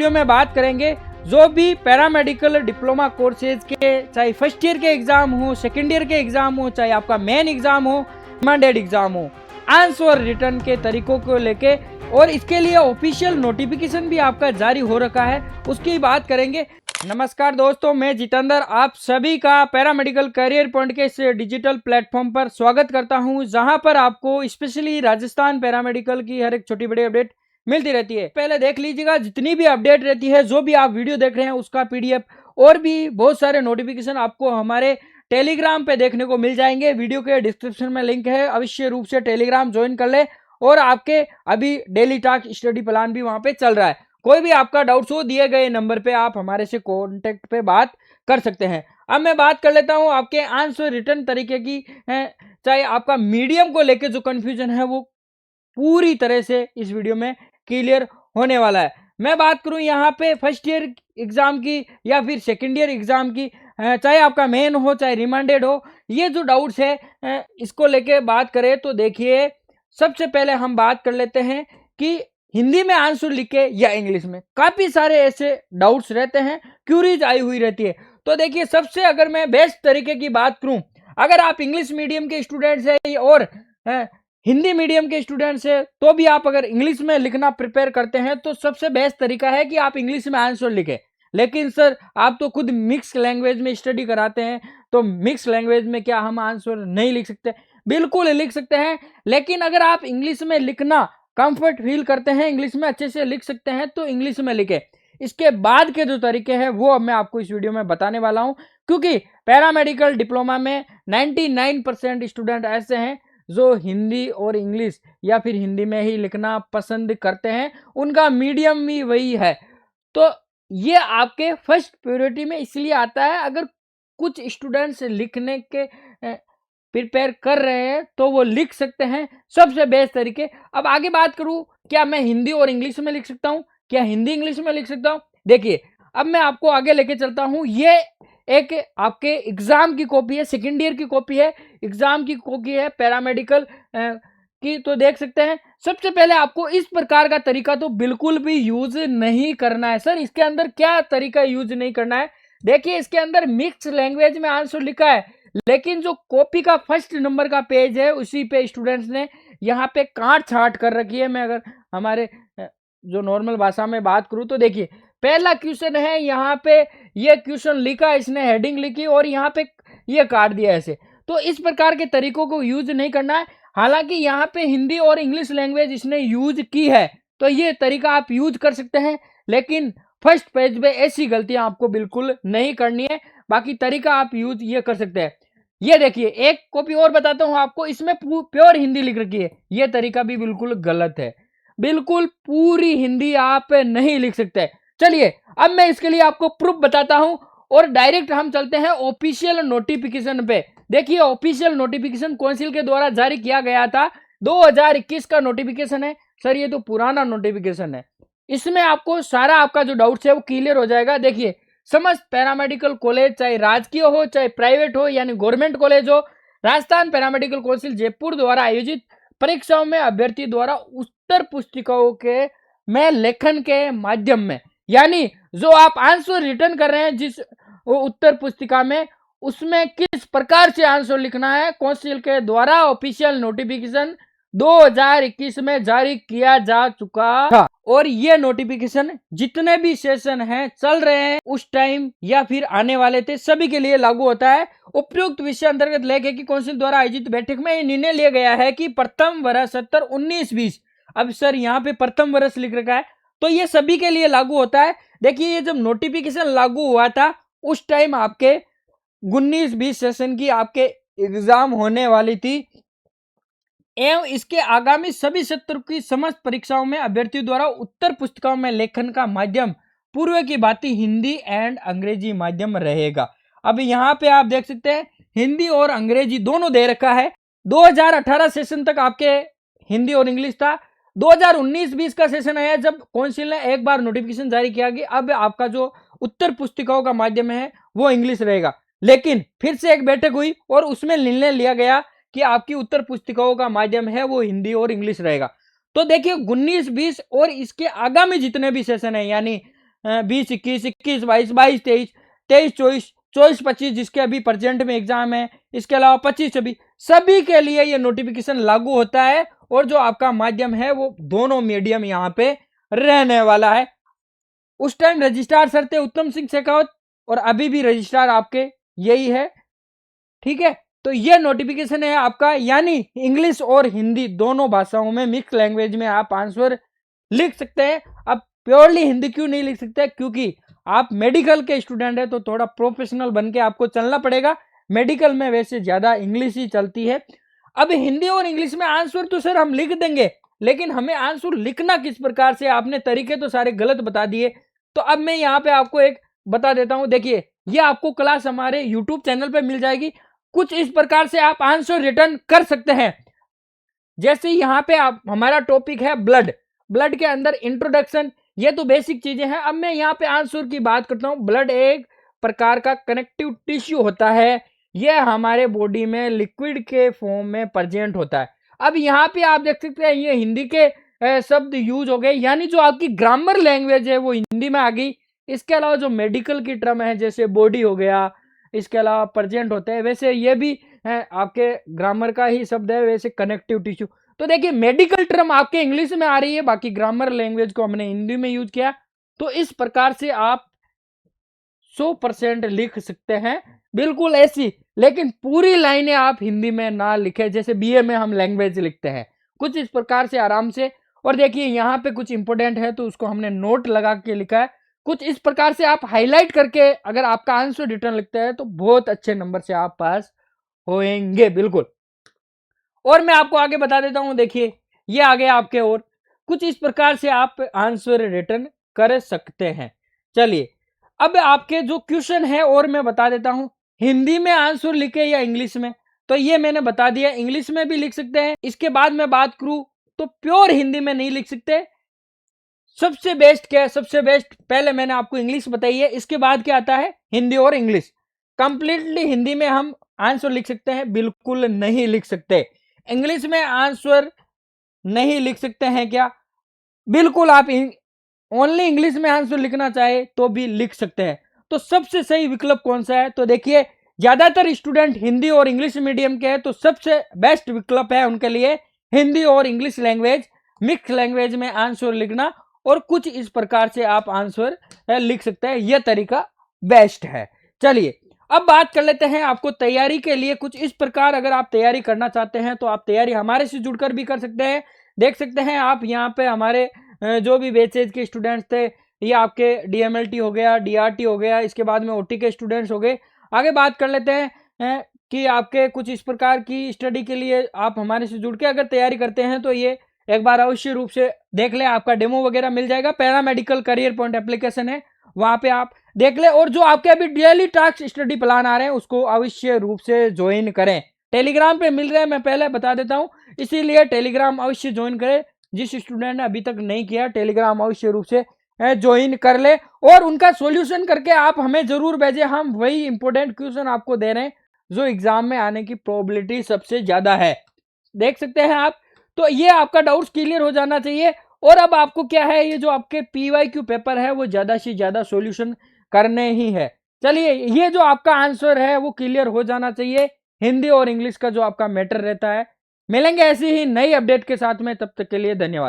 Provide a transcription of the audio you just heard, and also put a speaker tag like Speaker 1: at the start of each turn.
Speaker 1: Video में बात करेंगे जो भी पैरामेडिकल डिप्लोमा कोर्सेज के चाहे फर्स्ट ईयर के एग्जाम हो, सेकेंड ईयर के एग्जाम हो, चाहे आपका मेन एग्जाम हो, रिमांडेड एग्जाम हो, आंसर रिटर्न के तरीकों को लेके और इसके लिए ऑफिशियल नोटिफिकेशन भी आपका जारी हो रखा है, उसकी बात करेंगे। नमस्कार दोस्तों, मैं जितेंद्र आप सभी का पैरामेडिकल करियर पॉइंट के इस डिजिटल प्लेटफॉर्म पर स्वागत करता हूं, जहां पर आपको स्पेशली राजस्थान पैरामेडिकल की हर एक छोटी बड़ी अपडेट मिलती रहती है। पहले देख लीजिएगा, जितनी भी अपडेट रहती है, जो भी आप वीडियो देख रहे हैं उसका पीडीएफ और भी बहुत सारे नोटिफिकेशन आपको हमारे टेलीग्राम पे देखने को मिल जाएंगे। वीडियो के डिस्क्रिप्शन में लिंक है, अवश्य रूप से टेलीग्राम ज्वाइन कर ले और आपके अभी डेली टास्क स्टडी प्लान भी वहां पे चल रहा है। कोई भी आपका डाउट्स हो, दिए गए नंबर पे आप हमारे से कॉन्टेक्ट पे बात कर सकते हैं। अब मैं बात कर लेता हूं आपके आंसर रिटर्न तरीके की है, चाहे आपका मीडियम को लेके जो कंफ्यूजन है वो पूरी तरह से इस वीडियो में क्लियर होने वाला है। मैं बात करूं यहाँ पे फर्स्ट ईयर एग्जाम की या फिर सेकेंड ईयर एग्जाम की, चाहे आपका मेन हो चाहे रिमांडेड हो, ये जो डाउट्स है इसको लेके बात करें तो देखिए, सबसे पहले हम बात कर लेते हैं कि हिंदी में आंसर लिखे या इंग्लिश में। काफी सारे ऐसे डाउट्स रहते हैं, क्यूरीज आई हुई रहती है। तो देखिए, सबसे अगर मैं बेस्ट तरीके की बात करूं, अगर आप इंग्लिश मीडियम के स्टूडेंट्स हैं और हिंदी मीडियम के स्टूडेंट्स हैं, तो भी आप अगर इंग्लिश में लिखना प्रिपेयर करते हैं तो सबसे बेस्ट तरीका है कि आप इंग्लिश में आंसर लिखें। लेकिन सर, आप तो खुद मिक्स लैंग्वेज में स्टडी कराते हैं, तो मिक्स लैंग्वेज में क्या हम आंसर नहीं लिख सकते? बिल्कुल लिख सकते हैं, लेकिन अगर आप इंग्लिश में लिखना कंफर्ट फील करते हैं, इंग्लिश में अच्छे से लिख सकते हैं, तो इंग्लिश में लिखें। इसके बाद के जो तरीके हैं वो अब मैं आपको इस वीडियो में बताने वाला हूं, क्योंकि पैरामेडिकल डिप्लोमा में 99% स्टूडेंट ऐसे हैं जो हिंदी और इंग्लिश या फिर हिंदी में ही लिखना पसंद करते हैं, उनका मीडियम भी वही है। तो ये आपके फर्स्ट प्रायोरिटी में इसलिए आता है, अगर कुछ स्टूडेंट्स लिखने के प्रिपेयर कर रहे हैं तो वो लिख सकते हैं, सबसे बेस्ट तरीके। अब आगे बात करूं, क्या मैं हिंदी और इंग्लिश में लिख सकता हूं, क्या हिंदी इंग्लिश में लिख सकता हूं? देखिए, अब मैं आपको आगे लेके चलता हूं। ये एक आपके एग्जाम की कॉपी है, सेकेंड ईयर की कॉपी है, एग्जाम की कॉपी है पैरामेडिकल की, तो देख सकते हैं। सबसे पहले आपको इस प्रकार का तरीका तो बिल्कुल भी यूज नहीं करना है। सर, इसके अंदर क्या तरीका यूज नहीं करना है? देखिए, इसके अंदर मिक्स लैंग्वेज में आंसर लिखा है, लेकिन जो कॉपी का फर्स्ट नंबर का पेज है उसी पे स्टूडेंट्स ने यहाँ पे काट छाट कर रखी है। मैं अगर हमारे जो नॉर्मल भाषा में बात करूं तो देखिए, पहला क्वेश्चन है, यहाँ पे ये क्वेश्चन लिखा, इसने हेडिंग लिखी और यहाँ पे ये काट दिया ऐसे। तो इस प्रकार के तरीकों को यूज नहीं करना है। हालांकि यहाँ पे हिंदी और इंग्लिश लैंग्वेज इसने यूज की है, तो ये तरीका आप यूज कर सकते हैं, लेकिन फर्स्ट पेज पे ऐसी गलतियां आपको बिल्कुल नहीं करनी है। बाकी तरीका आप यूज ये कर सकते हैं। ये देखिए, एक कॉपी और बताता हूं आपको, इसमें प्योर हिंदी लिख रखी है, ये तरीका भी बिल्कुल गलत है। बिल्कुल पूरी हिंदी आप नहीं लिख सकते। चलिए, अब मैं इसके लिए आपको प्रूफ बताता हूं और डायरेक्ट हम चलते हैं ऑफिशियल नोटिफिकेशन पे। देखिए, ऑफिशियल नोटिफिकेशन काउंसिल के द्वारा जारी किया गया था, 2021 का नोटिफिकेशन है। सर, ये तो पुराना नोटिफिकेशन है, इसमें आपको सारा आपका जो डाउट्स है वो क्लियर हो जाएगा। देखिए, समस्त पैरामेडिकल कॉलेज, चाहे राजकीय हो चाहे प्राइवेट हो, यानी गवर्नमेंट कॉलेज हो, राजस्थान पैरामेडिकल काउंसिल जयपुर द्वारा आयोजित परीक्षाओं में अभ्यर्थी द्वारा उत्तर पुस्तिकाओं के में लेखन के माध्यम में, यानी जो आप आंसर रिटर्न कर रहे हैं जिस उत्तर पुस्तिका में, उसमें किस प्रकार से आंसर लिखना है, काउंसिल के द्वारा ऑफिशियल नोटिफिकेशन 2021 में जारी किया जा चुका था। और ये नोटिफिकेशन जितने भी सेशन हैं चल रहे हैं उस टाइम या फिर आने वाले थे, सभी के लिए लागू होता है। उपयुक्त विषय अंतर्गत लेखे की काउंसिल द्वारा आयोजित बैठक में यह निर्णय लिया गया है कि प्रथम वर्ष 70 19 20, अब सर यहाँ पे प्रथम वर्ष लिख रखा है, तो ये सभी के लिए लागू होता है। देखिए, ये जब नोटिफिकेशन लागू हुआ था उस टाइम आपके 19-20 सेशन की आपके एग्जाम होने वाली थी, एवं इसके आगामी सभी सत्र की समस्त परीक्षाओं में अभ्यर्थियों द्वारा उत्तर पुस्तिकाओं में लेखन का माध्यम पूर्व की भांति हिंदी एंड अंग्रेजी माध्यम रहेगा। अब यहाँ पे आप देख सकते हैं, हिंदी और अंग्रेजी दोनों दे रखा है। 2018 सेशन तक आपके हिंदी और इंग्लिश था। 2019-20 का सेशन आया जब काउंसिल ने एक बार नोटिफिकेशन जारी किया कि अब आपका जो उत्तर पुस्तिकाओं का माध्यम है वो इंग्लिश रहेगा। लेकिन फिर से एक बैठक हुई और उसमें निर्णय लिया गया कि आपकी उत्तर पुस्तिकाओं का माध्यम है वो हिंदी और इंग्लिश रहेगा। तो देखिए, 19-20 और इसके आगामी जितने भी सेशन है, यानी 20 21, 21 22, 22 23, 23 24, 24 25 जिसके अभी प्रेजेंट में एग्जाम है, इसके अलावा 25 26 सभी के लिए ये नोटिफिकेशन लागू होता है। और जो आपका माध्यम है वो दोनों मीडियम यहाँ पे रहने वाला है। उस टाइम रजिस्ट्रार सर थे उत्तम सिंह शेखावत और अभी भी रजिस्ट्रार आपके यही है, ठीक है। तो ये नोटिफिकेशन है आपका, यानी इंग्लिश और हिंदी दोनों भाषाओं में मिक्स लैंग्वेज में आप आंसर लिख सकते हैं। अब प्योरली हिंदी क्यों नहीं लिख सकते, क्योंकि आप मेडिकल के स्टूडेंट है तो थोड़ा प्रोफेशनल बन के आपको चलना पड़ेगा। मेडिकल में वैसे ज्यादा इंग्लिश ही चलती है। अब हिंदी और इंग्लिश में आंसर तो सर हम लिख देंगे, लेकिन हमें आंसर लिखना किस प्रकार से, आपने तरीके तो सारे गलत बता दिए। तो अब मैं यहाँ पे आपको एक बता देता हूं, देखिए ये आपको क्लास हमारे यूट्यूब चैनल पे मिल जाएगी। कुछ इस प्रकार से आप आंसर रिटर्न कर सकते हैं। जैसे यहाँ पे आप, हमारा टॉपिक है ब्लड, ब्लड के अंदर इंट्रोडक्शन, ये तो बेसिक चीजें हैं। अब मैं यहाँ पे आंसर की बात करता हूँ। ब्लड एक प्रकार का कनेक्टिव टिश्यू होता है, यह हमारे बॉडी में लिक्विड के फॉर्म में प्रेजेंट होता है। अब यहाँ पे आप देख सकते हैं ये हिंदी के शब्द यूज हो गए, यानी जो आपकी ग्रामर लैंग्वेज है वो हिंदी में आ गई। इसके अलावा जो मेडिकल की टर्म है जैसे बॉडी हो गया, इसके अलावा प्रेजेंट होते हैं, वैसे ये भी है आपके ग्रामर का ही शब्द है, वैसे कनेक्टिव टिश्यू। तो देखिए मेडिकल टर्म आपके इंग्लिश में आ रही है, बाकी ग्रामर लैंग्वेज को हमने हिंदी में यूज किया। तो इस प्रकार से आप 100% लिख सकते हैं, बिल्कुल ऐसी। लेकिन पूरी लाइनें आप हिंदी में ना लिखे, जैसे बीए में हम लैंग्वेज लिखते हैं, कुछ इस प्रकार से आराम से। और देखिए यहाँ पे कुछ इंपॉर्टेंट है तो उसको हमने नोट लगा के लिखा है। कुछ इस प्रकार से आप हाईलाइट करके अगर आपका आंसर रिटर्न लिखते हैं तो बहुत अच्छे नंबर से आप पास होंगे, बिल्कुल। और मैं आपको आगे बता देता हूं, देखिए ये आगे आपके, और कुछ इस प्रकार से आप आंसर रिटर्न कर सकते हैं। चलिए अब आपके जो क्वेश्चन है और मैं बता देता हूं, हिंदी में आंसर लिखे या इंग्लिश में, तो ये मैंने बता दिया, इंग्लिश में भी लिख सकते हैं। इसके बाद मैं बात करूं तो प्योर हिंदी में नहीं लिख सकते। सबसे बेस्ट क्या है, सबसे बेस्ट पहले मैंने आपको इंग्लिश बताई है, इसके बाद क्या आता है हिंदी और इंग्लिश। कंप्लीटली हिंदी में हम आंसर लिख सकते हैं, बिल्कुल नहीं लिख सकते। इंग्लिश में आंसर नहीं लिख सकते हैं क्या, बिल्कुल। आप ओनली इंग्लिश में आंसर लिखना चाहे तो भी लिख सकते हैं। तो सबसे सही विकल्प कौन सा है, तो देखिए ज्यादातर स्टूडेंट हिंदी और इंग्लिश मीडियम के हैं, तो सबसे बेस्ट विकल्प है उनके लिए हिंदी और इंग्लिश लैंग्वेज, मिक्स लैंग्वेज में आंसर लिखना। और कुछ इस प्रकार से आप आंसर लिख सकते हैं, यह तरीका बेस्ट है। चलिए अब बात कर लेते हैं आपको तैयारी के लिए कुछ इस प्रकार। अगर आप तैयारी करना चाहते हैं तो आप तैयारी हमारे से जुड़कर भी कर सकते हैं। देख सकते हैं आप यहाँ पे हमारे जो भी बैचेज के स्टूडेंट्स थे, ये आपके डीएमएलटी हो गया, डीआरटी हो गया, इसके बाद में ओटी के स्टूडेंट्स हो गए। आगे बात कर लेते हैं कि आपके कुछ इस प्रकार की स्टडी के लिए आप हमारे से जुड़ के अगर तैयारी करते हैं तो ये एक बार अवश्य रूप से देख ले, आपका डेमो वगैरह मिल जाएगा। पैरामेडिकल करियर पॉइंट एप्लीकेशन है, वहां पे आप देख ले। और जो आपके अभी डेली टास्क स्टडी प्लान आ रहे हैं उसको अवश्य रूप से ज्वाइन करें। टेलीग्राम पे मिल रहे हैं, मैं पहले बता देता हूं, इसीलिए टेलीग्राम अवश्य ज्वाइन करें। जिस स्टूडेंट ने अभी तक नहीं किया टेलीग्राम अवश्य रूप से ज्वाइन कर ले, और उनका सॉल्यूशन करके आप हमें जरूर भेजें। हम वही इंपॉर्टेंट क्वेश्चन आपको दे रहे हैं जो एग्जाम में आने की प्रोबेबिलिटी सबसे ज्यादा है, देख सकते हैं आप। तो ये आपका डाउट्स क्लियर हो जाना चाहिए। और अब आपको क्या है, ये जो आपके पीवाईक्यू पेपर है वो ज्यादा से ज्यादा सॉल्यूशन करने ही है। चलिए ये जो आपका आंसर है वो क्लियर हो जाना चाहिए, हिंदी और इंग्लिश का जो आपका मैटर रहता है। मिलेंगे ऐसी ही नई अपडेट के साथ में, तब तक के लिए धन्यवाद।